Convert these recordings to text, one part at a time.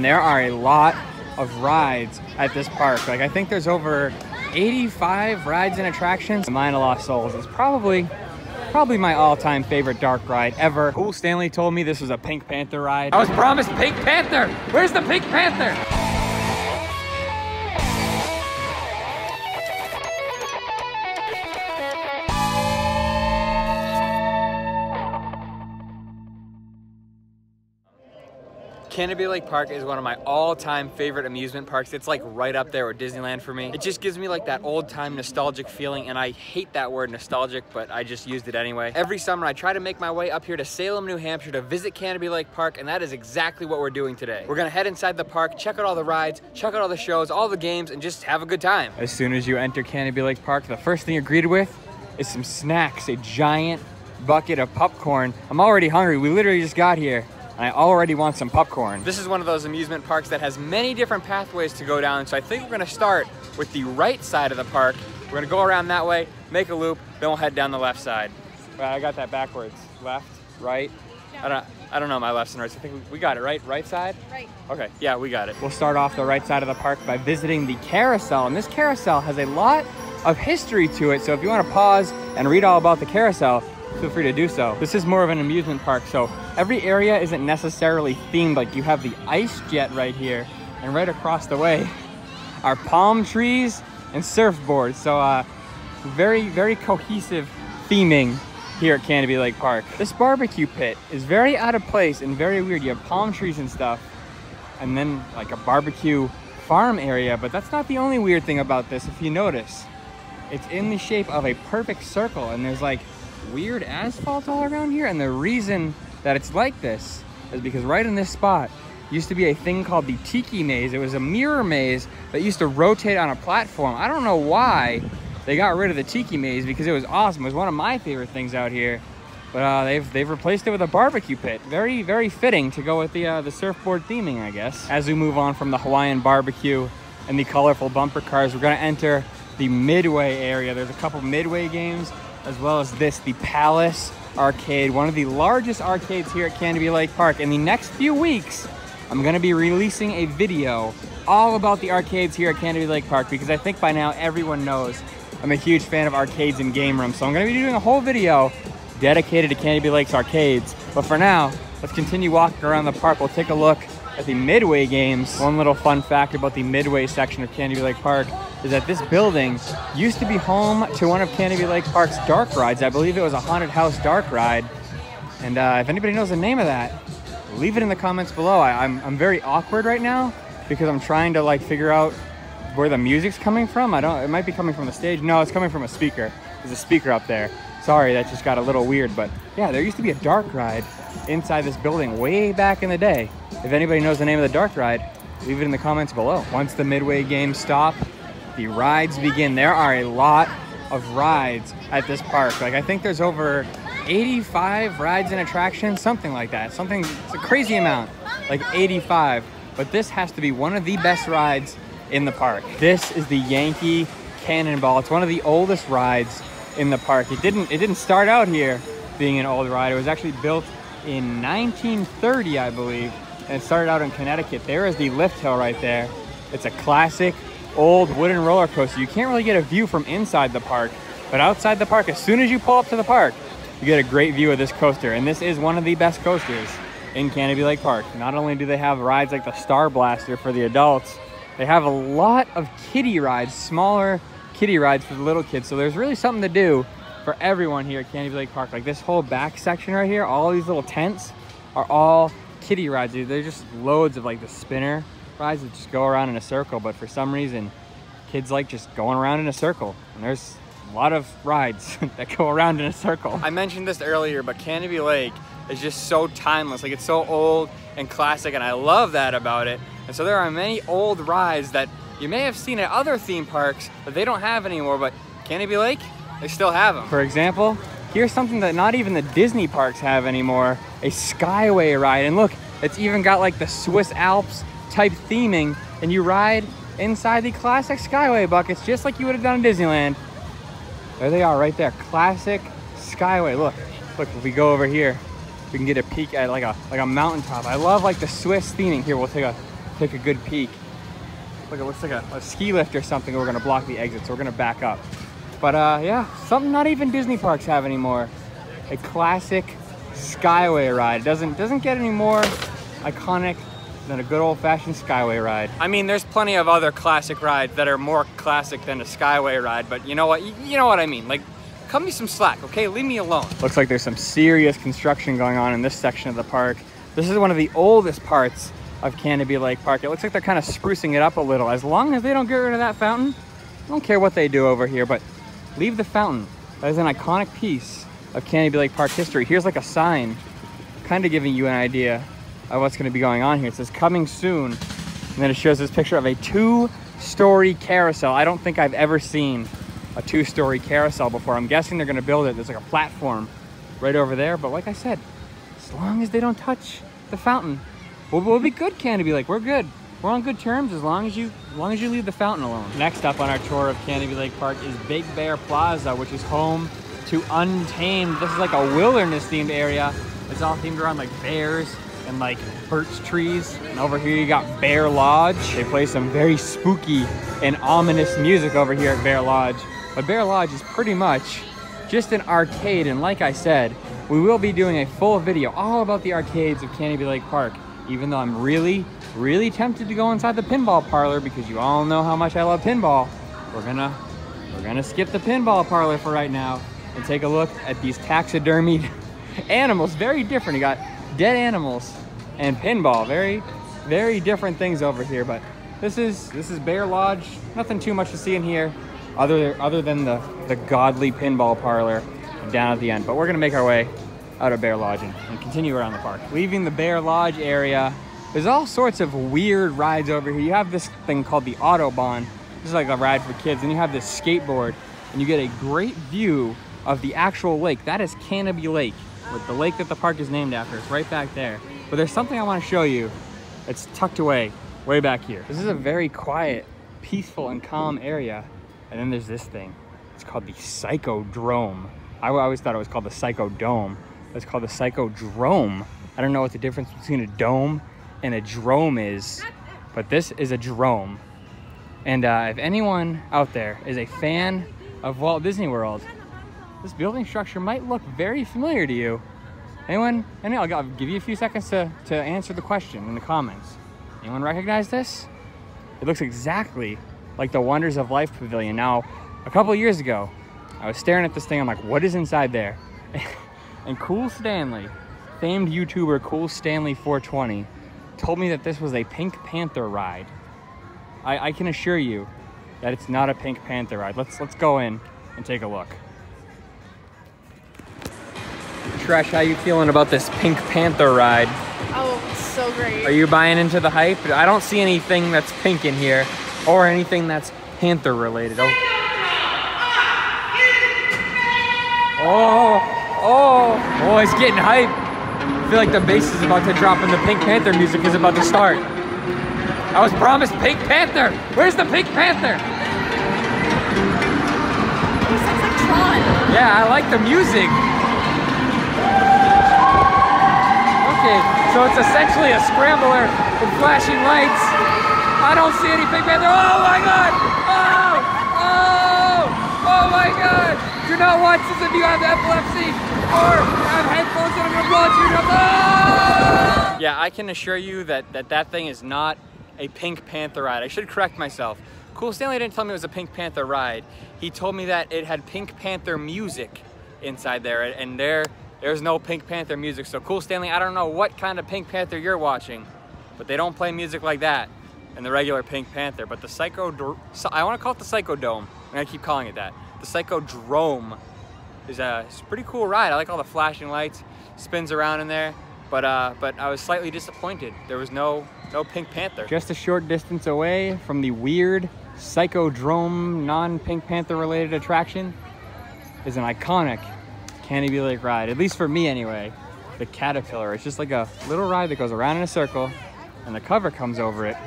there are a lot of rides at this park. Like, I think there's over 85 rides and attractions. Mine of Lost Souls is probably my all-time favorite dark ride ever. Cool Stanley told me this was a Pink Panther ride. I was promised Pink Panther. Where's the Pink Panther? Canobie Lake Park is one of my all-time favorite amusement parks. It's like right up there with Disneyland for me. It just gives me like that old-time nostalgic feeling, and I hate that word nostalgic, but I just used it anyway. Every summer I try to make my way up here to Salem, New Hampshire to visit Canobie Lake Park, and that is exactly what we're doing today. We're gonna head inside the park, check out all the rides, check out all the shows, all the games, and just have a good time. As soon as you enter Canobie Lake Park, the first thing you're greeted with is some snacks, a giant bucket of popcorn. I'm already hungry. We literally just got here. I already want some popcorn. This is one of those amusement parks that has many different pathways to go down, so I think we're gonna start with the right side of the park. We're gonna go around that way, make a loop, then we'll head down the left side. Right, I got that backwards. Left, right. Yeah. I don't know my lefts and rights. I think we got it, right? Right side? Right. Okay, yeah, we got it. We'll start off the right side of the park by visiting the Carousel, and this carousel has a lot of history to it, so if you wanna pause and read all about the carousel, feel free to do so. This is more of an amusement park, so every area isn't necessarily themed. Like, you have the ice jet right here, and right across the way are palm trees and surfboards. So very, very cohesive theming here at Canobie Lake Park. This barbecue pit is very out of place and very weird. You have palm trees and stuff, and then like a barbecue farm area, but that's not the only weird thing about this. If you notice, it's in the shape of a perfect circle, and there's like weird asphalt all around here, and the reason that it's like this is because right in this spot used to be a thing called the Tiki Maze. It was a mirror maze that used to rotate on a platform. I don't know why they got rid of the Tiki Maze, because it was awesome. It was one of my favorite things out here, but they've replaced it with a barbecue pit. Very, very fitting to go with the surfboard theming, I guess. As we move on from the Hawaiian barbecue and the colorful bumper cars, we're gonna enter the Midway area. There's a couple Midway games, as well as this, the Palace Arcade, one of the largest arcades here at Canobie Lake Park. In the next few weeks, I'm gonna be releasing a video all about the arcades here at Canobie Lake Park, because I think by now everyone knows I'm a huge fan of arcades and game rooms. So I'm gonna be doing a whole video dedicated to Canobie Lake's arcades. But for now, let's continue walking around the park. We'll take a look at the Midway games. One little fun fact about the Midway section of Canobie Lake Park is that this building used to be home to one of Canobie Lake Park's dark rides. I believe it was a haunted house dark ride. And if anybody knows the name of that, leave it in the comments below. I'm very awkward right now because I'm trying to like figure out where the music's coming from. It might be coming from the stage. No, it's coming from a speaker. There's a speaker up there. Sorry, that just got a little weird, but yeah, there used to be a dark ride inside this building way back in the day. If anybody knows the name of the dark ride, leave it in the comments below. Once the Midway games stop, the rides begin. There are a lot of rides at this park. Like, I think there's over 85 rides and attractions, something like that. It's a crazy amount, like 85. But this has to be one of the best rides in the park. This is the Yankee Cannonball. It's one of the oldest rides in the park. It didn't start out here being an old ride. It was actually built in 1930, I believe, and it started out in Connecticut. There is the lift hill right there. It's a classic old wooden roller coaster. You can't really get a view from inside the park, but outside the park, as soon as you pull up to the park, you get a great view of this coaster. And this is one of the best coasters in Canobie Lake Park. Not only do they have rides like the Star Blaster for the adults, they have a lot of kiddie rides, smaller kiddie rides for the little kids. So there's really something to do for everyone here at Canobie Lake Park. Like this whole back section right here, all these little tents are all kiddie rides. They're just loads of like the spinner rides that just go around in a circle, but for some reason kids like just going around in a circle, and there's a lot of rides that go around in a circle. I mentioned this earlier, but Canobie Lake is just so timeless. Like, it's so old and classic, and I love that about it. And so there are many old rides that you may have seen at other theme parks that they don't have anymore, but Canobie Lake, they still have them. For example, here's something that not even the Disney parks have anymore, a Skyway Ride. And look, it's even got like the Swiss Alps type theming, and you ride inside the classic Skyway buckets just like you would have done in Disneyland. There they are right there, classic Skyway. Look, if we go over here, we can get a peek at like a mountaintop. I love like the Swiss theming. Here, we'll take a take a good peek. Look, it looks like a ski lift or something. We're gonna block the exit, so we're gonna back up. But yeah, something not even Disney parks have anymore. A classic Skyway Ride. It doesn't get any more iconic than a good old-fashioned Skyway Ride. I mean, there's plenty of other classic rides that are more classic than a Skyway Ride, but you know what? You know what I mean. Like, cut me some slack, okay? Leave me alone. Looks like there's some serious construction going on in this section of the park. This is one of the oldest parts of Canobie Lake Park. It looks like they're kind of sprucing it up a little. As long as they don't get rid of that fountain, I don't care what they do over here, but leave the fountain. That is an iconic piece of Canobie Lake Park history. Here's like a sign, kind of giving you an idea of what's going to be going on here. It says coming soon, and then it shows this picture of a 2-story carousel. I don't think I've ever seen a 2-story carousel before. I'm guessing they're going to build it. There's like a platform right over there, but like I said, as long as they don't touch the fountain, we'll be good. Canobie Lake, we're good. We're on good terms as long as you leave the fountain alone. Next up on our tour of Canobie Lake Park is Big Bear Plaza, which is home to Untamed. This is like a wilderness themed area. It's all themed around like bears and like birch trees. And over here you got Bear Lodge. They play some very spooky and ominous music over here at Bear Lodge. But Bear Lodge is pretty much just an arcade, and like I said, we will be doing a full video all about the arcades of Canobie Lake Park, even though I'm really tempted to go inside the Pinball Parlor because you all know how much I love pinball. We're gonna skip the Pinball Parlor for right now and take a look at these taxidermied animals. Very different. You got dead animals and pinball. Very different things over here, but this is Bear Lodge. Nothing too much to see in here other than the godly Pinball Parlor down at the end. But we're gonna make our way out of Bear Lodge and continue around the park. Leaving the Bear Lodge area, there's all sorts of weird rides over here. You have this thing called the Autobahn. This is like a ride for kids, and you have this skateboard, and you get a great view of the actual lake. That is Canobie Lake, with the lake that the park is named after. It's right back there. But there's something I want to show you. It's tucked away way back here. This is a very quiet, peaceful, and calm area. And then there's this thing. It's called the Psychodrome. I always thought it was called the Psychodome. It's called the Psychodrome. I don't know what the difference between a dome and a drome is, but this is a drome. And if anyone out there is a fan of Walt Disney World, this building structure might look very familiar to you. Anyone? I'll give you a few seconds to answer the question in the comments. Anyone recognize this? It looks exactly like the Wonders of Life Pavilion. Now, a couple of years ago, I was staring at this thing. I'm like, what is inside there? And Cool Stanley, famed YouTuber Cool Stanley 420, told me that this was a Pink Panther ride. I can assure you that it's not a Pink Panther ride. Let's go in and take a look. Tresh, how you feeling about this Pink Panther ride? Oh, it's so great. Are you buying into the hype? I don't see anything that's pink in here or anything that's Panther related. Oh, it's getting hype. I feel like the bass is about to drop and the Pink Panther music is about to start. I was promised Pink Panther. Where's the Pink Panther? It sounds like Tron. Yeah, I like the music. Okay, so it's essentially a scrambler with flashing lights. I don't see any Pink Panther. Oh my God! Oh my God! Do not watch this if you have epilepsy or have headphones that are gonna blow into your nose. Yeah, I can assure you that thing is not a Pink Panther ride. I should correct myself. Cool Stanley didn't tell me it was a Pink Panther ride. He told me that it had Pink Panther music inside there, and there's no Pink Panther music. So Cool Stanley, I don't know what kind of Pink Panther you're watching, but they don't play music like that in the regular Pink Panther. But the I want to call it the Psychodome. I'm gonna keep calling it that. The Psychodrome is a pretty cool ride. I like all the flashing lights, spins around in there. But I was slightly disappointed. There was no Pink Panther. Just a short distance away from the weird Psychodrome non-Pink Panther related attraction is an iconic Canobie Lake ride, at least for me anyway. The Caterpillar. It's just like a little ride that goes around in a circle and the cover comes over it.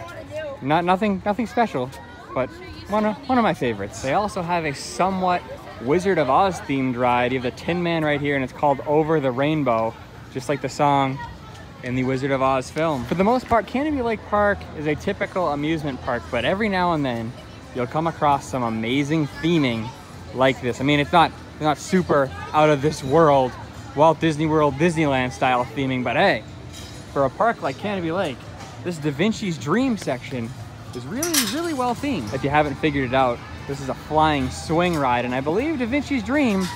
Nothing special, but one of my favorites. They also have a somewhat Wizard of Oz themed ride. You have the Tin Man right here and it's called Over the Rainbow. Just like the song in the Wizard of Oz film. For the most part, Canobie Lake Park is a typical amusement park, but every now and then you'll come across some amazing theming like this. I mean, it's not super out of this world, Walt Disney World, Disneyland style theming, but hey, for a park like Canobie Lake, this Da Vinci's Dream section is really well themed. If you haven't figured it out, this is a flying swing ride, and I believe Da Vinci's Dream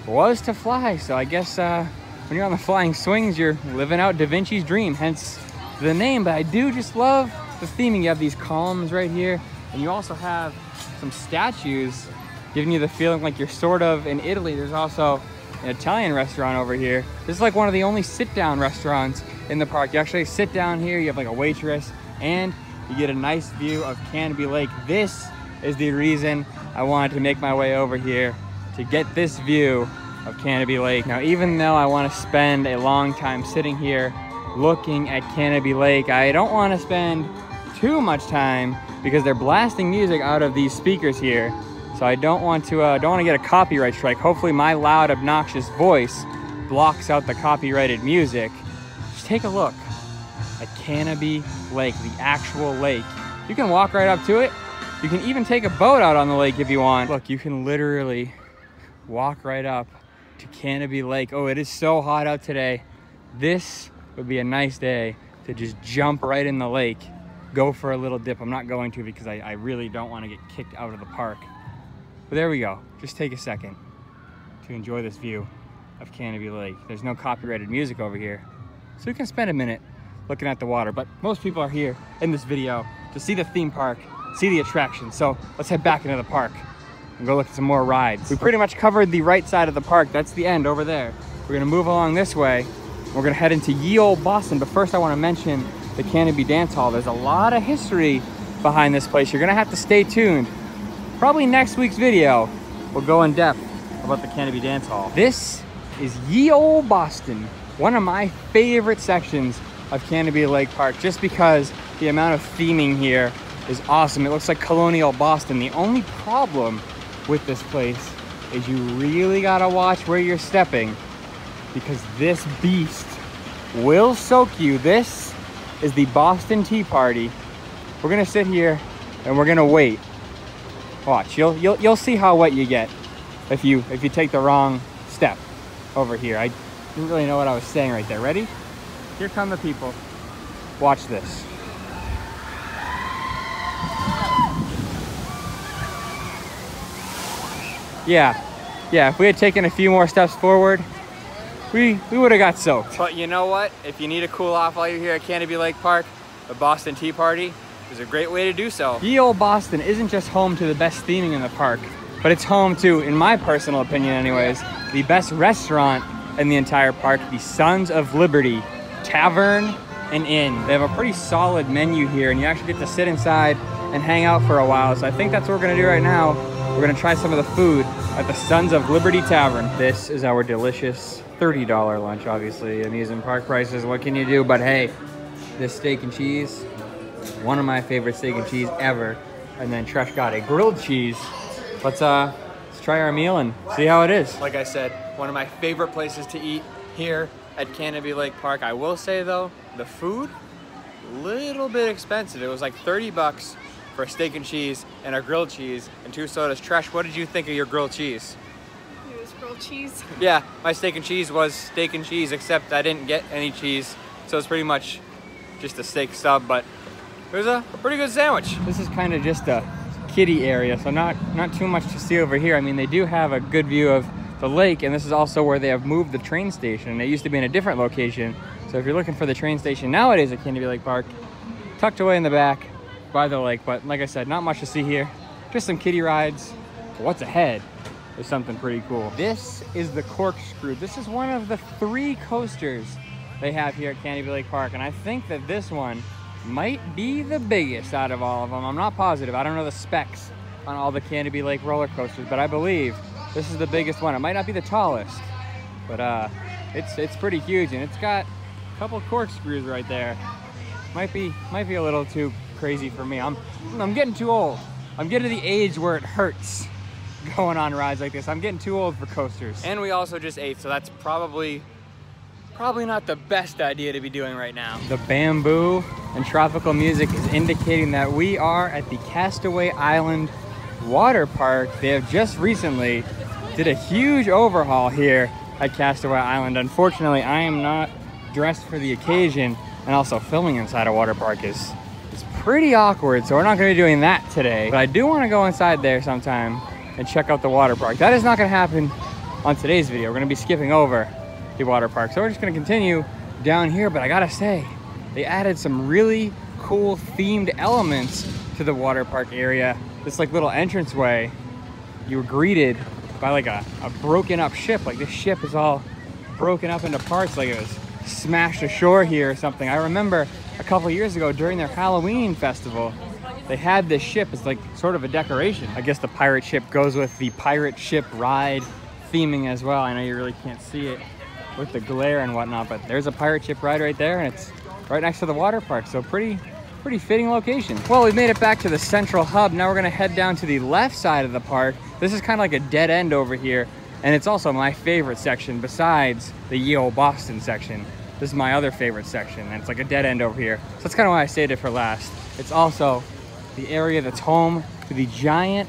was to fly, so I guess when you're on the flying swings, you're living out Da Vinci's Dream, hence the name. But I do just love the theming. You have these columns right here, and you also have some statues giving you the feeling like you're sort of in Italy. There's also an Italian restaurant over here. This is like one of the only sit-down restaurants in the park. You actually sit down here, you have like a waitress, and you get a nice view of Canobie Lake. This is the reason I wanted to make my way over here, to get this view of Canobie Lake. Now, even though I want to spend a long time sitting here looking at Canobie Lake, I don't want to spend too much time because they're blasting music out of these speakers here. So I don't want to get a copyright strike. Hopefully my loud, obnoxious voice blocks out the copyrighted music. Just take a look at Canobie Lake, the actual lake. You can walk right up to it. You can even take a boat out on the lake if you want. Look, you can literally walk right up to Canobie Lake. Oh, it is so hot out today. This would be a nice day to just jump right in the lake, go for a little dip. I'm not going to because I really don't want to get kicked out of the park. But there we go. Just take a second to enjoy this view of Canobie Lake. There's no copyrighted music over here, so you can spend a minute looking at the water. But most people are here in this video to see the theme park, see the attractions. So let's head back into the park and go look at some more rides. We pretty much covered the right side of the park. That's the end over there. We're gonna move along this way. We're gonna head into Ye Olde Boston, but first I wanna mention the Canopy Dance Hall. There's a lot of history behind this place. You're gonna have to stay tuned. Probably next week's video, we'll go in depth about the Canopy Dance Hall. This is Ye Olde Boston, one of my favorite sections of Canobie Lake Park, just because the amount of theming here is awesome. It looks like colonial Boston. The only problem with this place is you really gotta watch where you're stepping, because this beast will soak you. This is the Boston Tea Party. We're gonna sit here and we're gonna wait. Watch, you'll see how wet you get if you take the wrong step over here. I didn't really know what I was saying right there. Ready? Here come the people. Watch this. Yeah, if we had taken a few more steps forward, we would have got soaked. But you know what? If you need to cool off while you're here at Canobie Lake Park, the Boston Tea Party is a great way to do so. Ye Olde Boston isn't just home to the best theming in the park, but it's home to, in my personal opinion anyways, the best restaurant in the entire park, the Sons of Liberty Tavern and Inn. They have a pretty solid menu here, and you actually get to sit inside and hang out for a while. So I think that's what we're gonna do right now. We're gonna try some of the food at the Sons of Liberty Tavern. This is our delicious $30 lunch, obviously. Amusement park prices, what can you do? But hey, this steak and cheese, one of my favorite steak and cheese ever. And then Tresh got a grilled cheese. Let's try our meal and see how it is. Like I said, one of my favorite places to eat here at Canobie Lake Park. I will say though, the food, a little bit expensive. It was like 30 bucks for a steak and cheese and a grilled cheese and 2 sodas. Tresh, what did you think of your grilled cheese? It was grilled cheese. Yeah, my steak and cheese was steak and cheese, except I didn't get any cheese. So it's pretty much just a steak sub, but it was a pretty good sandwich. This is kind of just a kiddie area, so not too much to see over here. I mean, they do have a good view of the lake, and this is also where they have moved the train station. It used to be in a different location, so if you're looking for the train station nowadays at Canobie Lake Park, tucked away in the back by the lake. But like I said, not much to see here, just some kiddie rides. But what's ahead is something pretty cool. This is the Corkscrew. This is one of the 3 coasters they have here at Canobie Lake Park, and I think that this one might be the biggest out of all of them. I'm not positive. I don't know the specs on all the Canobie Lake roller coasters, but I believe this is the biggest one. It might not be the tallest, but it's pretty huge, and it's got a couple corkscrews right there. Might be a little too crazy for me. I'm getting too old. I'm getting to the age where it hurts going on rides like this. I'm getting too old for coasters. And we also just ate, so that's probably probably not the best idea to be doing right now. The bamboo and tropical music is indicating that we are at the Castaway Island water park. They have just recently did a huge overhaul here at Castaway Island. Unfortunately, I am not dressed for the occasion, and also filming inside a water park is pretty awkward, so we're not going to be doing that today. But I do want to go inside there sometime and check out the water park. That is not going to happen on today's video. We're going to be skipping over the water park, so we're just going to continue down here. But I gotta say, they added some really cool themed elements to the water park area. This like little entranceway, you were greeted by like a broken up ship. Like this ship is all broken up into parts, like it was smashed ashore here or something. I remember a couple years ago during their Halloween festival, they had this ship as like sort of a decoration. I guess the pirate ship goes with the pirate ship ride theming as well. I know you really can't see it with the glare and whatnot, but there's a pirate ship ride right there, and it's right next to the water park, so pretty fitting location. Well, we've made it back to the central hub. Now we're gonna head down to the left side of the park. This is kind of like a dead end over here, and it's also my favorite section besides the Ye Olde Boston section. This is my other favorite section, and it's like a dead end over here. So that's kind of why I saved it for last. It's also the area that's home to the giant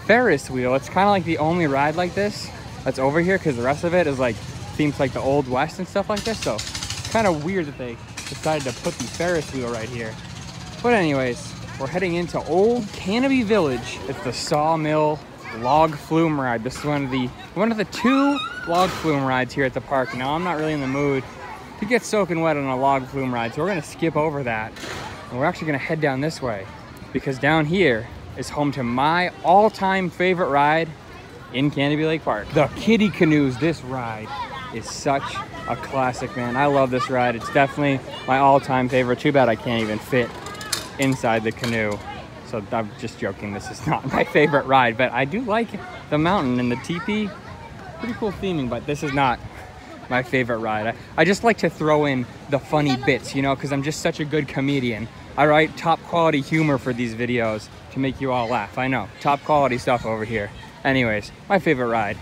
Ferris wheel. It's kind of like the only ride like this that's over here, because the rest of it is like themes like the Old West and stuff like this. So it's kind of weird that they decided to put the Ferris wheel right here. But anyways, we're heading into Old Canopy Village. It's the Sawmill log flume ride. This is one of the two log flume rides here at the park. Now I'm not really in the mood to get soaking wet on a log flume ride, so we're gonna skip over that. And we're actually gonna head down this way, because down here is home to my all-time favorite ride in Canobie Lake Park, the Kiddy Canoes. This ride is such a classic, man. I love this ride. It's definitely my all-time favorite. Too bad I can't even fit inside the canoe. So I'm just joking, this is not my favorite ride, but I do like the mountain and the teepee. Pretty cool theming, but this is not my favorite ride. I just like to throw in the funny bits, you know, because I'm just such a good comedian. I write top quality humor for these videos to make you all laugh. I know, top quality stuff over here. Anyways, my favorite ride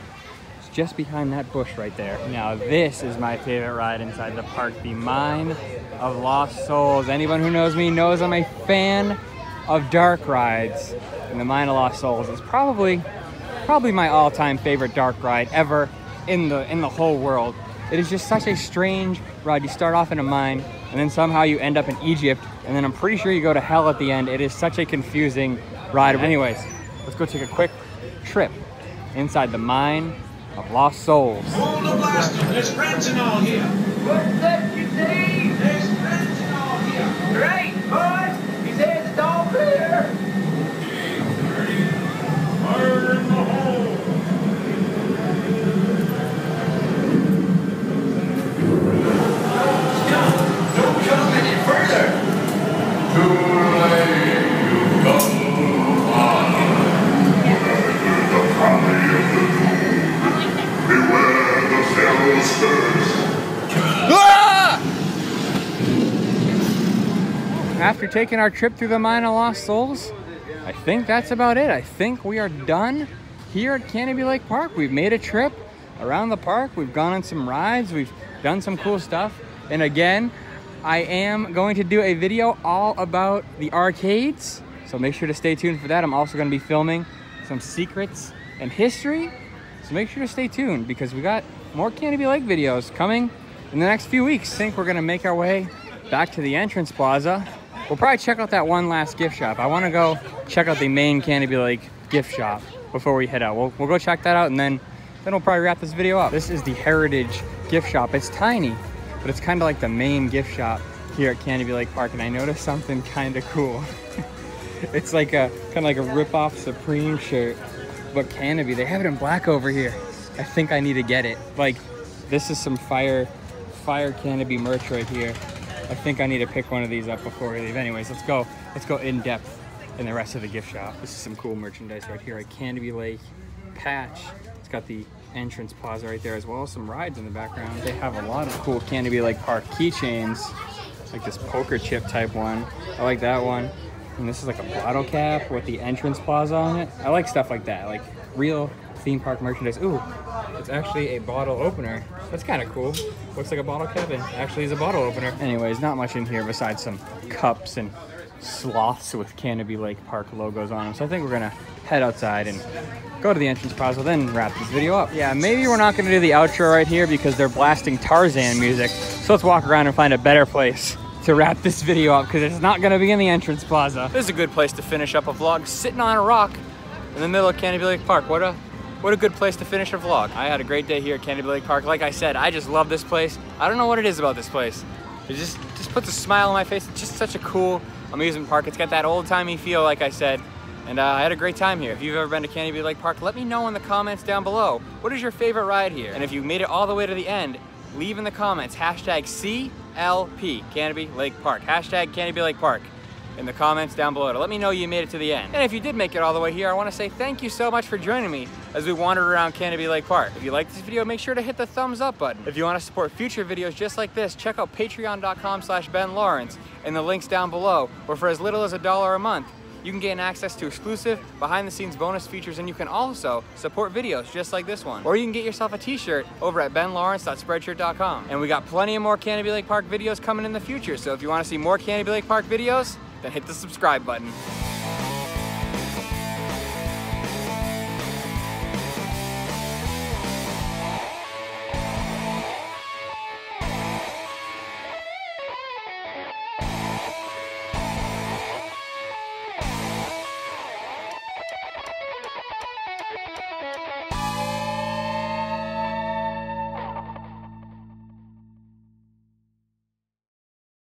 is just behind that bush right there. Now this is my favorite ride inside the park, the Mine of Lost Souls. Anyone who knows me knows I'm a fan of dark rides, and the Mine of Lost Souls is probably my all-time favorite dark ride ever in the whole world. It is just such a strange ride. You start off in a mine, and then somehow you end up in Egypt, and then I'm pretty sure you go to hell at the end. It is such a confusing ride. Anyways, let's go take a quick trip inside the Mine of Lost Souls. Hold the blaster. There's friends and all here. What's that you say? There's friends and all here. Right, boys. He says it's all clear. Fire in the hole. Don't come any further. Too late. You come on. Beware the Pharaoh's curse. After taking our trip through the Mine of Lost Souls, I think that's about it. I think we are done here at Canobie Lake Park. We've made a trip around the park. We've gone on some rides. We've done some cool stuff. And again, I am going to do a video all about the arcades, so make sure to stay tuned for that. I'm also going to be filming some secrets and history, so make sure to stay tuned, because we got more Canobie Lake videos coming in the next few weeks. I think we're going to make our way back to the entrance plaza. We'll probably check out that one last gift shop. I want to go check out the main Canobie Lake gift shop before we head out. We'll go check that out, and then we'll probably wrap this video up. This is the Heritage gift shop. It's tiny, but it's kind of like the main gift shop here at Canobie Lake Park, and I noticed something kind of cool. It's like a kind of like a rip-off Supreme shirt, but Canopy. They have it in black over here. I think I need to get it. Like, this is some fire Canopy merch right here. I think I need to pick one of these up before we leave. Anyways, let's go in depth in the rest of the gift shop. This is some cool merchandise right here at Canobie Lake patch. It's got the entrance plaza right there, as well as some rides in the background. They have a lot of cool Canobie Lake Park keychains, like this poker chip type one. I like that one. And this is like a bottle cap with the entrance plaza on it. I like stuff like that, like real theme park merchandise. Ooh, it's actually a bottle opener. That's kind of cool. Looks like a bottle cap and actually is a bottle opener. Anyways, not much in here besides some cups and sloths with Canobie Lake Park logos on them. So I think we're gonna head outside and go to the entrance plaza, then wrap this video up. Yeah, maybe we're not gonna do the outro right here because they're blasting Tarzan music. So let's walk around and find a better place to wrap this video up because it's not gonna be in the entrance plaza. This is a good place to finish up a vlog, sitting on a rock in the middle of Canobie Lake Park. What a good place to finish a vlog. I had a great day here at Canobie Lake Park. Like I said, I just love this place. I don't know what it is about this place. It just puts a smile on my face. It's just such a cool amusement park. It's got that old-timey feel, like I said. And I had a great time here. If you've ever been to Canobie Lake Park, let me know in the comments down below. What is your favorite ride here? And if you made it all the way to the end, leave in the comments hashtag CLP, Canobie Lake Park. Hashtag Canobie Lake Park in the comments down below to let me know you made it to the end. And if you did make it all the way here, I want to say thank you so much for joining me as we wandered around Canobie Lake Park. If you liked this video, make sure to hit the thumbs up button. If you want to support future videos just like this, check out patreon.com/Ben Lawrence in the links down below, where for as little as $1 a month, you can gain access to exclusive behind-the-scenes bonus features, and you can also support videos just like this one. Or you can get yourself a t-shirt over at benlawrence.spreadshirt.com. And we got plenty of more Canobie Lake Park videos coming in the future, so if you want to see more Canobie Lake Park videos, then hit the subscribe button.